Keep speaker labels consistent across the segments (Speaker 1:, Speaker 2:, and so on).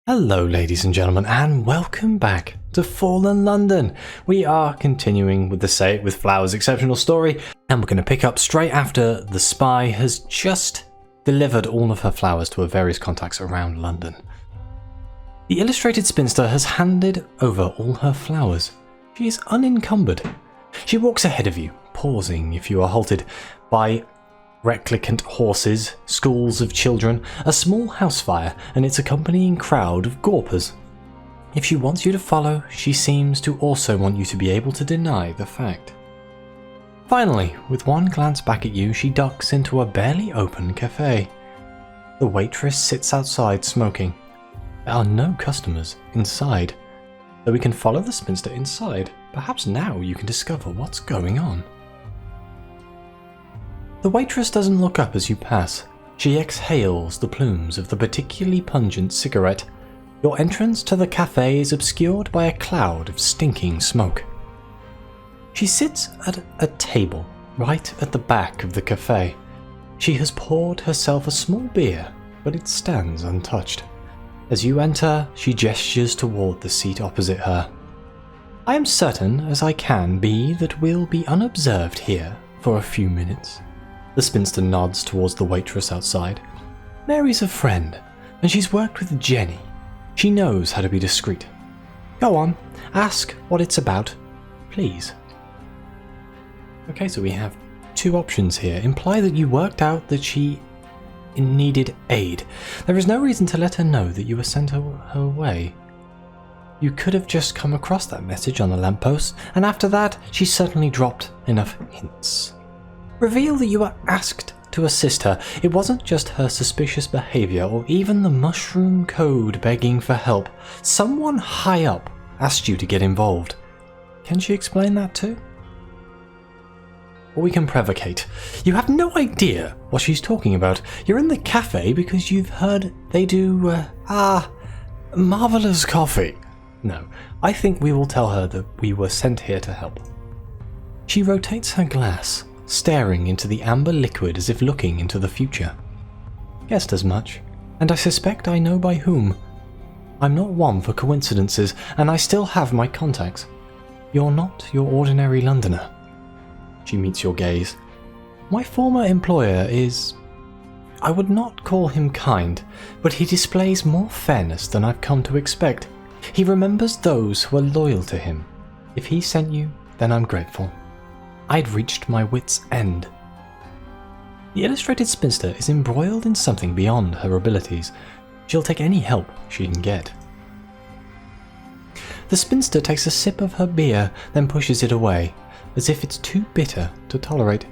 Speaker 1: Hello ladies and gentlemen, and welcome back to Fallen London. We are continuing with the Say It With Flowers exceptional story, and we're going to pick up straight after the spy has just delivered all of her flowers to her various contacts around London. The illustrated spinster has handed over all her flowers. She is unencumbered. She walks ahead of you, pausing if you are halted by recalcitrant horses, schools of children, a small house fire, and its accompanying crowd of gawpers. If she wants you to follow, she seems to also want you to be able to deny the fact. Finally, with one glance back at you, she ducks into a barely open cafe. The waitress sits outside smoking. There are no customers inside, though we can follow the spinster inside. Perhaps now you can discover what's going on. The waitress doesn't look up as you pass. She exhales the plumes of the particularly pungent cigarette. Your entrance to the cafe is obscured by a cloud of stinking smoke. She sits at a table right at the back of the cafe. She has poured herself a small beer, but it stands untouched. As you enter, she gestures toward the seat opposite her. I am certain as I can be that we'll be unobserved here for a few minutes. The spinster nods towards the waitress outside. Mary's a friend, and she's worked with Jenny. She knows how to be discreet. Go on, ask what it's about, please. Okay, so we have two options here. Imply that you worked out that she needed aid. There is no reason to let her know that you were sent her way. You could have just come across that message on the lamppost, and after that, she certainly dropped enough hints. Reveal that you were asked to assist her. It wasn't just her suspicious behaviour or even the mushroom code begging for help. Someone high up asked you to get involved. Can she explain that too? Or we can provocate. You have no idea what she's talking about. You're in the cafe because you've heard they do, marvellous coffee. No, I think we will tell her that we were sent here to help. She rotates her glass, staring into the amber liquid as if looking into the future. Guessed as much, and I suspect I know by whom. I'm not one for coincidences, and I still have my contacts. You're not your ordinary Londoner. She meets your gaze. My former employer is... I would not call him kind, but he displays more fairness than I've come to expect. He remembers those who are loyal to him. If he sent you, then I'm grateful. I'd reached my wit's end. The illustrated spinster is embroiled in something beyond her abilities. She'll take any help she can get. The spinster takes a sip of her beer, then pushes it away, as if it's too bitter to tolerate.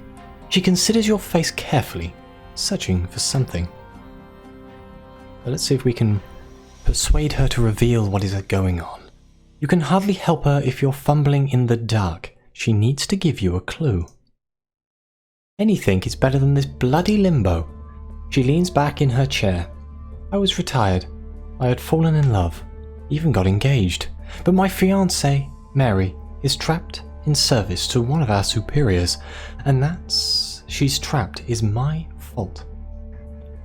Speaker 1: She considers your face carefully, searching for something. But let's see if we can persuade her to reveal what is going on. You can hardly help her if you're fumbling in the dark. She needs to give you a clue. Anything is better than this bloody limbo. She leans back in her chair. I was retired. I had fallen in love, even got engaged. But my fiancée, Mary, is trapped in service to one of our superiors, and she's trapped is my fault.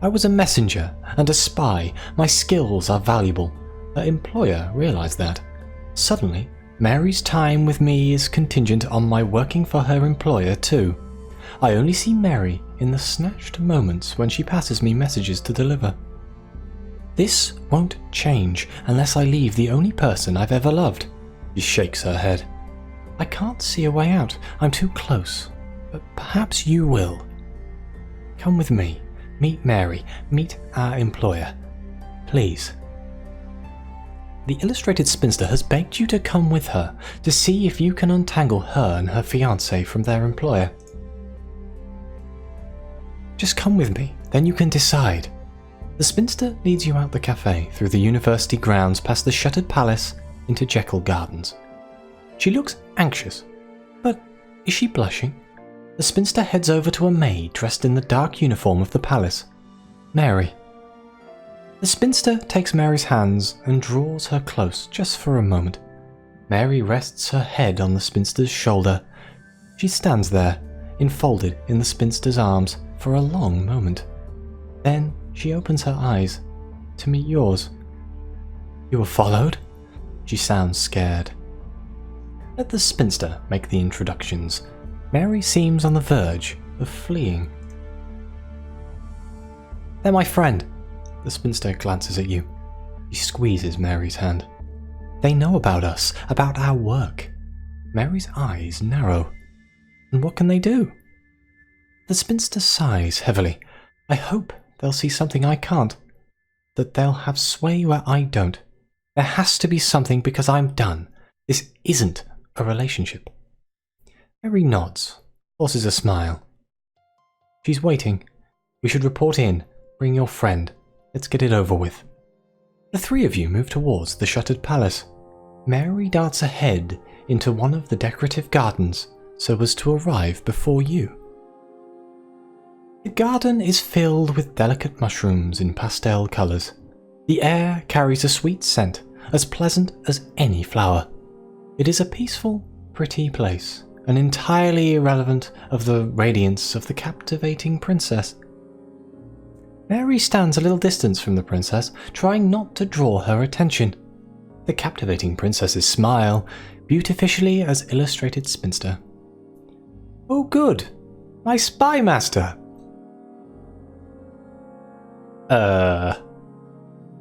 Speaker 1: I was a messenger and a spy. My skills are valuable. Her employer realized that. Suddenly, Mary's time with me is contingent on my working for her employer too. I only see Mary in the snatched moments when she passes me messages to deliver. This won't change unless I leave the only person I've ever loved. She shakes her head. I can't see a way out. I'm too close. But perhaps you will. Come with me. Meet Mary. Meet our employer. Please. The illustrated spinster has begged you to come with her to see if you can untangle her and her fiancé from their employer. Just come with me, then you can decide. The spinster leads you out the cafe, through the university grounds, past the shuttered palace, into Jekyll Gardens. She looks anxious, but is she blushing? The spinster heads over to a maid dressed in the dark uniform of the palace. Mary. The spinster takes Mary's hands and draws her close just for a moment. Mary rests her head on the spinster's shoulder. She stands there, enfolded in the spinster's arms, for a long moment. Then she opens her eyes to meet yours. You were followed? She sounds scared. Let the spinster make the introductions. Mary seems on the verge of fleeing. They're my friend. The spinster glances at you. She squeezes Mary's hand. They know about us, about our work. Mary's eyes narrow. And what can they do? The spinster sighs heavily. I hope they'll see something I can't. That they'll have sway where I don't. There has to be something because I'm done. This isn't a relationship. Mary nods, forces a smile. She's waiting. We should report in. Bring your friend. Let's get it over with. The three of you move towards the shuttered palace. Mary darts ahead into one of the decorative gardens so as to arrive before you. The garden is filled with delicate mushrooms in pastel colours. The air carries a sweet scent, as pleasant as any flower. It is a peaceful, pretty place, and entirely irrelevant of the radiance of the captivating princess. Mary stands a little distance from the princess, trying not to draw her attention. The captivating princess's smile, beautifully as illustrated spinster. Oh good, my spy master!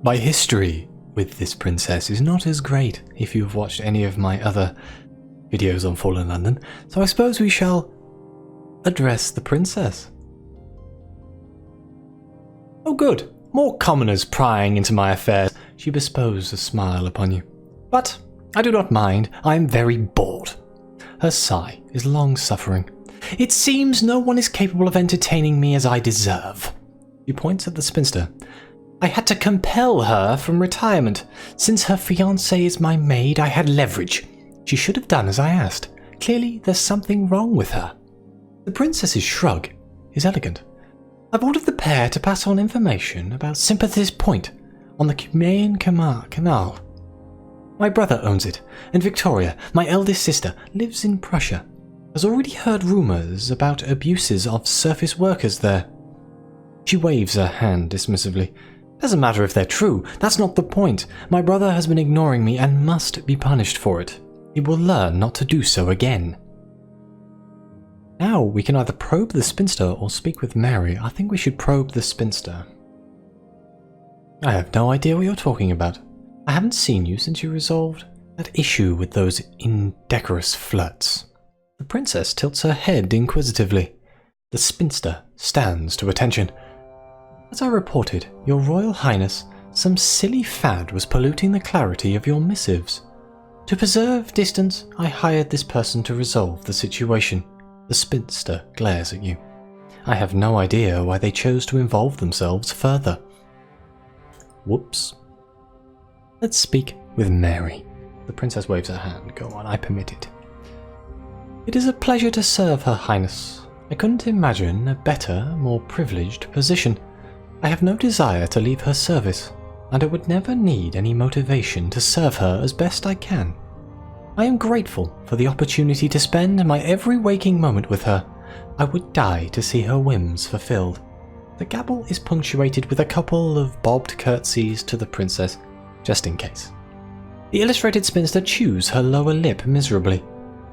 Speaker 1: My history with this princess is not as great if you've watched any of my other videos on Fallen London, so I suppose we shall address the princess. Oh good, more commoners prying into my affairs. She bestows a smile upon you. But I do not mind, I am very bored. Her sigh is long-suffering. It seems no one is capable of entertaining me as I deserve. She points at the spinster. I had to compel her from retirement. Since her fiancé is my maid, I had leverage. She should have done as I asked. Clearly, there's something wrong with her. The princess's shrug is elegant. I've ordered the pair to pass on information about Sympathy's Point on the Cumaean Canal. My brother owns it, and Victoria, my eldest sister, lives in Prussia. Has already heard rumours about abuses of surface workers there. She waves her hand dismissively. Doesn't matter if they're true, that's not the point. My brother has been ignoring me and must be punished for it. He will learn not to do so again. Now we can either probe the spinster or speak with Mary. I think we should probe the spinster. I have no idea what you're talking about. I haven't seen you since you resolved that issue with those indecorous flirts. The princess tilts her head inquisitively. The spinster stands to attention. As I reported, your Royal Highness, some silly fad was polluting the clarity of your missives. To preserve distance, I hired this person to resolve the situation. The spinster glares at you. I have no idea why they chose to involve themselves further. Whoops. Let's speak with Mary. The princess waves her hand. Go on, I permit it. It is a pleasure to serve Her Highness. I couldn't imagine a better, more privileged position. I have no desire to leave her service, and I would never need any motivation to serve her as best I can. I am grateful for the opportunity to spend my every waking moment with her. I would die to see her whims fulfilled. The gabble is punctuated with a couple of bobbed curtsies to the princess, just in case. The illustrated spinster chews her lower lip miserably.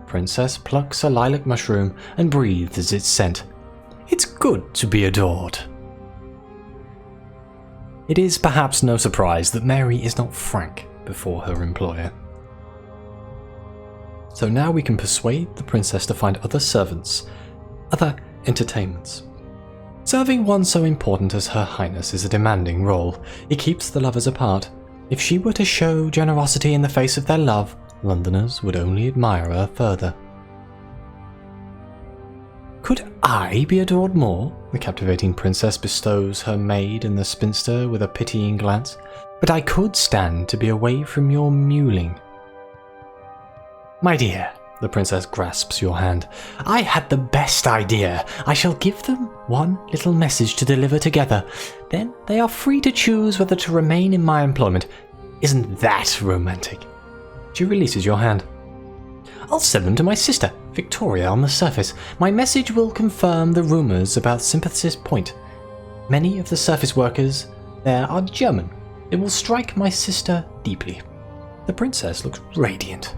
Speaker 1: Princess plucks a lilac mushroom and breathes its scent. It's good to be adored. It is perhaps no surprise that Mary is not frank before her employer. So now we can persuade the princess to find other servants, other entertainments. Serving one so important as Her Highness is a demanding role. It keeps the lovers apart. If she were to show generosity in the face of their love, Londoners would only admire her further. Could I be adored more? The captivating princess bestows her maid and the spinster with a pitying glance. But I could stand to be away from your mewling. My dear, the princess grasps your hand. I had the best idea. I shall give them one little message to deliver together. Then they are free to choose whether to remain in my employment. Isn't that romantic? She releases your hand. I'll send them to my sister, Victoria, on the surface. My message will confirm the rumours about Sympathy's Point. Many of the surface workers there are German. It will strike my sister deeply. The princess looks radiant.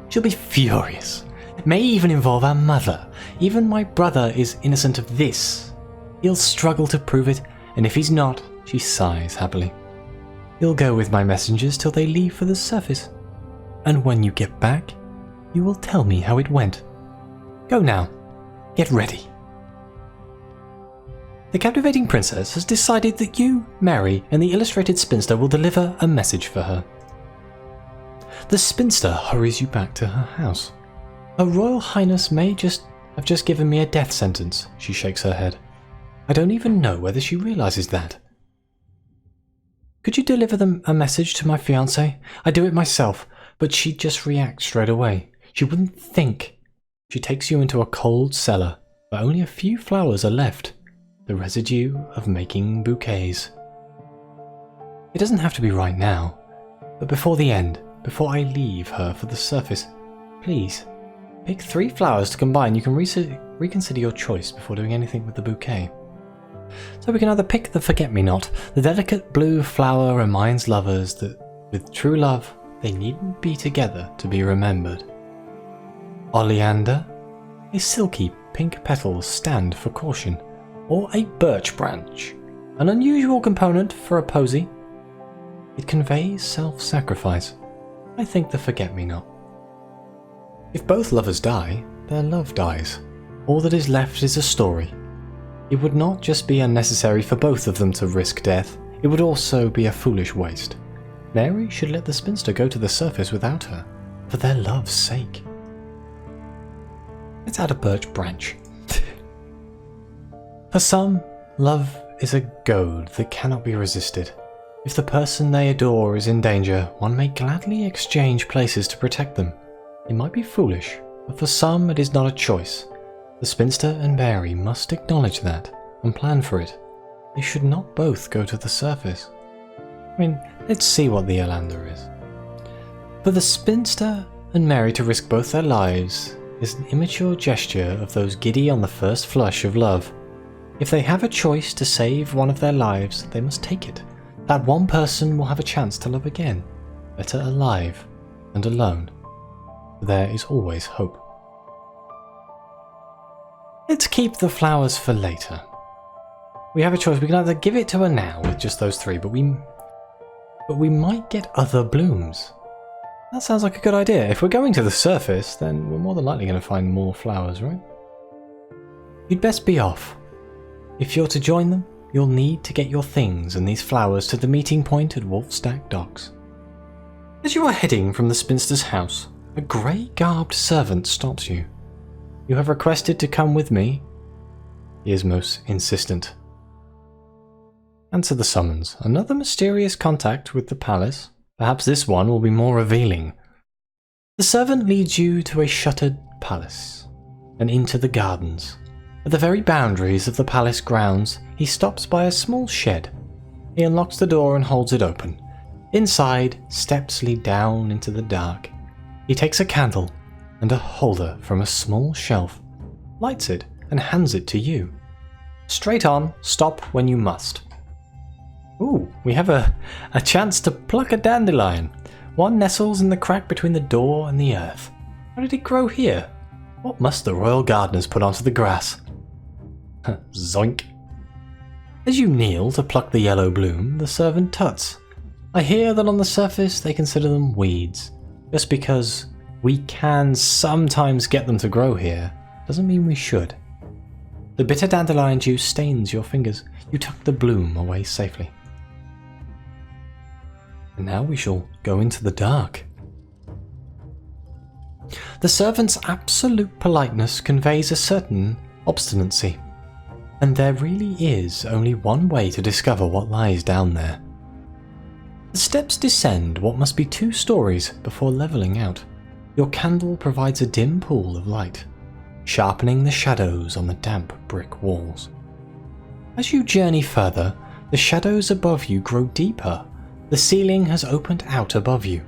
Speaker 1: She'll be furious. It may even involve our mother. Even my brother is innocent of this. He'll struggle to prove it, and if he's not, she sighs happily. You'll go with my messengers till they leave for the surface. And when you get back, you will tell me how it went. Go now. Get ready. The captivating princess has decided that you, Mary, and the illustrated spinster will deliver a message for her. The spinster hurries you back to her house. Her Royal Highness may have just given me a death sentence, she shakes her head. I don't even know whether she realizes that. Could you deliver them a message to my fiancé? I do it myself, but she'd just react straight away. She wouldn't think. She takes you into a cold cellar, where only a few flowers are left. The residue of making bouquets. It doesn't have to be right now, but before the end, before I leave her for the surface, please, pick 3 flowers to combine. You can reconsider your choice before doing anything with the bouquet. So we can either pick the forget-me-not. The delicate blue flower reminds lovers that with true love, they needn't be together to be remembered. Oleander, a silky pink petals stand for caution. Or a birch branch, an unusual component for a posy. It conveys self-sacrifice. I think the forget-me-not. If both lovers die, their love dies. All that is left is a story. It would not just be unnecessary for both of them to risk death, it would also be a foolish waste. Mary should let the spinster go to the surface without her, for their love's sake. Let's add a birch branch. For some, love is a goad that cannot be resisted. If the person they adore is in danger, one may gladly exchange places to protect them. It might be foolish, but for some it is not a choice. The spinster and Mary must acknowledge that and plan for it. They should not both go to the surface. Let's see what the Olander is. For the spinster and Mary to risk both their lives is an immature gesture of those giddy on the first flush of love. If they have a choice to save one of their lives, they must take it. That one person will have a chance to love again, better alive and alone. There is always hope. Let's keep the flowers for later. We have a choice. We can either give it to her now with just those 3, but we might get other blooms. That sounds like a good idea. If we're going to the surface, then we're more than likely going to find more flowers, right? You'd best be off. If you're to join them, you'll need to get your things and these flowers to the meeting point at Wolfstack Docks. As you are heading from the spinster's house, a grey-garbed servant stops you. You have requested to come with me? He is most insistent. Answer the summons. Another mysterious contact with the palace. Perhaps this one will be more revealing. The servant leads you to a shuttered palace and into the gardens. At the very boundaries of the palace grounds, he stops by a small shed. He unlocks the door and holds it open. Inside, steps lead down into the dark. He takes a candle and a holder from a small shelf, lights it and hands it to you. Straight on, stop when you must. Ooh, we have a chance to pluck a dandelion. One nestles in the crack between the door and the earth. How did it grow here? What must the royal gardeners put onto the grass? Zoink. As you kneel to pluck the yellow bloom, the servant tuts. I hear that on the surface they consider them weeds. Just because we can sometimes get them to grow here, doesn't mean we should. The bitter dandelion juice stains your fingers. You tuck the bloom away safely. And now we shall go into the dark. The servant's absolute politeness conveys a certain obstinacy. And there really is only one way to discover what lies down there. The steps descend what must be 2 stories before levelling out. Your candle provides a dim pool of light, sharpening the shadows on the damp brick walls. As you journey further, the shadows above you grow deeper. The ceiling has opened out above you.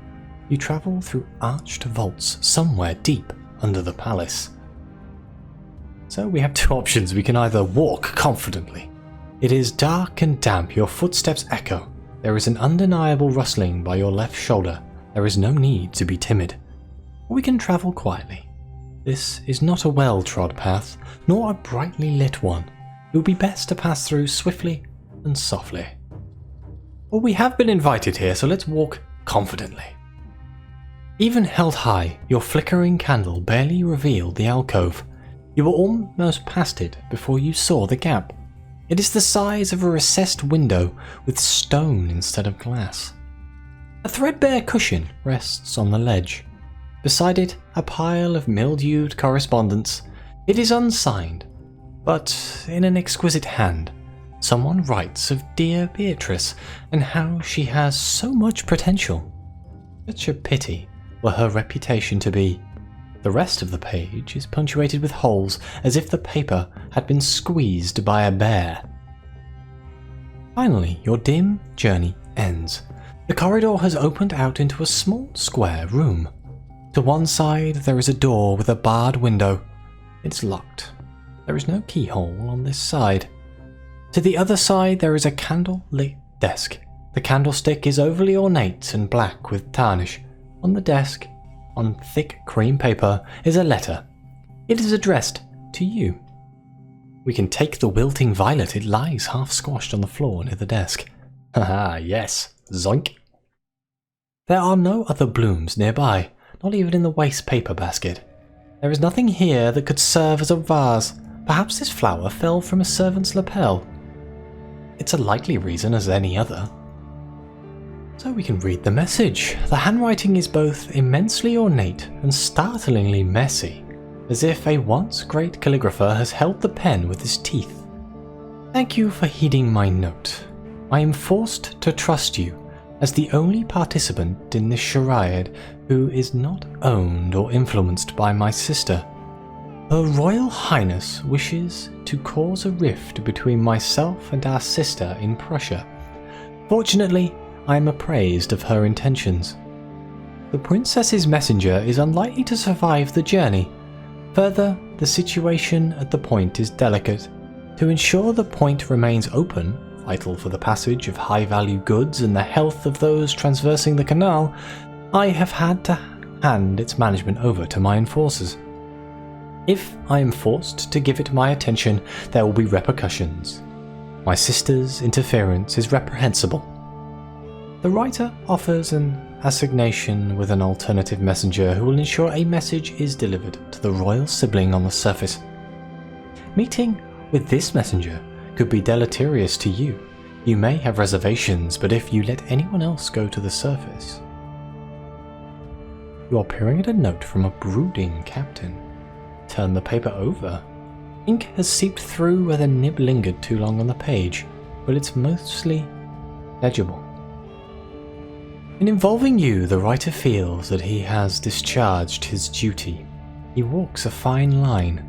Speaker 1: You travel through arched vaults somewhere deep under the palace. So we have 2 options. We can either walk confidently. It is dark and damp, your footsteps echo. there is an undeniable rustling by your left shoulder. There is no need to be timid. We can travel quietly. This is not a well-trod path, nor a brightly lit one. It would be best to pass through swiftly and softly. Well, we have been invited here, so let's walk confidently. Even held high, your flickering candle barely revealed the alcove. You were almost past it before you saw the gap. It is the size of a recessed window with stone instead of glass. A threadbare cushion rests on the ledge. Beside it, a pile of mildewed correspondence. It is unsigned, but in an exquisite hand. Someone writes of dear Beatrice and how she has so much potential. Such a pity were her reputation to be. The rest of the page is punctuated with holes as if the paper had been squeezed by a bear. Finally, your dim journey ends. The corridor has opened out into a small square room. To one side there is a door with a barred window. It's locked. There is no keyhole on this side. To the other side there is a candle-lit desk. The candlestick is overly ornate and black with tarnish. On the desk, on thick cream paper, is a letter. It is addressed to you. We can take the wilting violet. It lies half squashed on the floor near the desk. Haha, yes. Zoink. There are no other blooms nearby, not even in the waste paper basket. There is nothing here that could serve as a vase. Perhaps this flower fell from a servant's lapel. It's a likely reason as any other. So we can read the message. The handwriting is both immensely ornate and startlingly messy, as if a once great calligrapher has held the pen with his teeth. Thank you for heeding my note. I am forced to trust you as the only participant in this charade who is not owned or influenced by my sister. Her Royal Highness wishes to cause a rift between myself and our sister in Prussia. Fortunately, I am appraised of her intentions. The princess's messenger is unlikely to survive the journey. Further, the situation at the point is delicate. To ensure the point remains open, vital for the passage of high-value goods and the health of those traversing the canal, I have had to hand its management over to my enforcers. If I am forced to give it my attention, there will be repercussions. My sister's interference is reprehensible. The writer offers an assignation with an alternative messenger who will ensure a message is delivered to the royal sibling on the surface. Meeting with this messenger could be deleterious to you. You may have reservations, but if you let anyone else go to the surface... You are peering at a note from a brooding captain. Turn the paper over. Ink has seeped through where the nib lingered too long on the page, but it's mostly legible. In involving you, the writer feels that he has discharged his duty. He walks a fine line.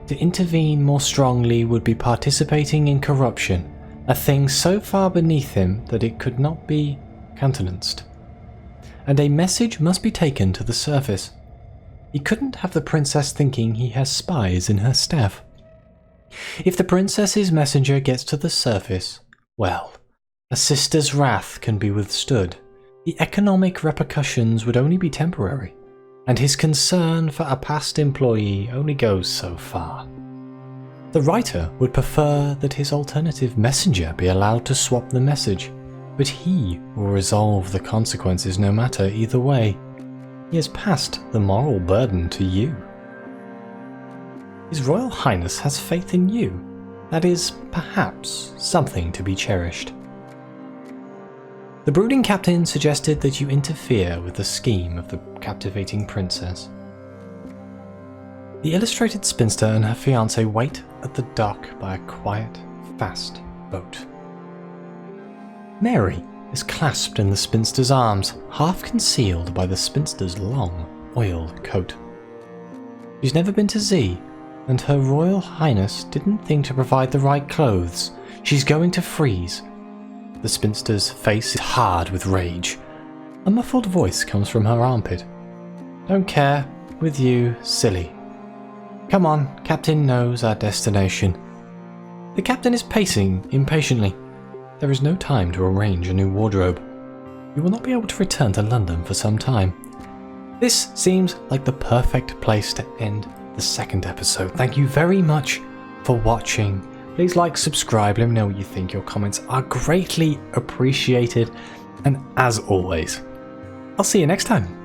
Speaker 1: To intervene more strongly would be participating in corruption, a thing so far beneath him that it could not be countenanced. And a message must be taken to the surface. He couldn't have the princess thinking he has spies in her staff. If the princess's messenger gets to the surface, well, a sister's wrath can be withstood. The economic repercussions would only be temporary, and his concern for a past employee only goes so far. The writer would prefer that his alternative messenger be allowed to swap the message, but he will resolve the consequences no matter either way. He has passed the moral burden to you. His Royal Highness has faith in you. That is, perhaps, something to be cherished. The brooding captain suggested that you interfere with the scheme of the captivating princess. The illustrated spinster and her fiancé wait at the dock by a quiet, fast boat. Mary is clasped in the spinster's arms, half concealed by the spinster's long, oiled coat. She's never been to Z, and her Royal Highness didn't think to provide the right clothes. She's going to freeze. The spinster's face is hard with rage. A muffled voice comes from her armpit. Don't care. With you, silly. Come on, Captain knows our destination. The captain is pacing impatiently. there is no time to arrange a new wardrobe. You will not be able to return to London for some time. This seems like the perfect place to end the second episode. Thank you very much for watching. Please like, subscribe, let me know what you think. Your comments are greatly appreciated. And as always, I'll see you next time.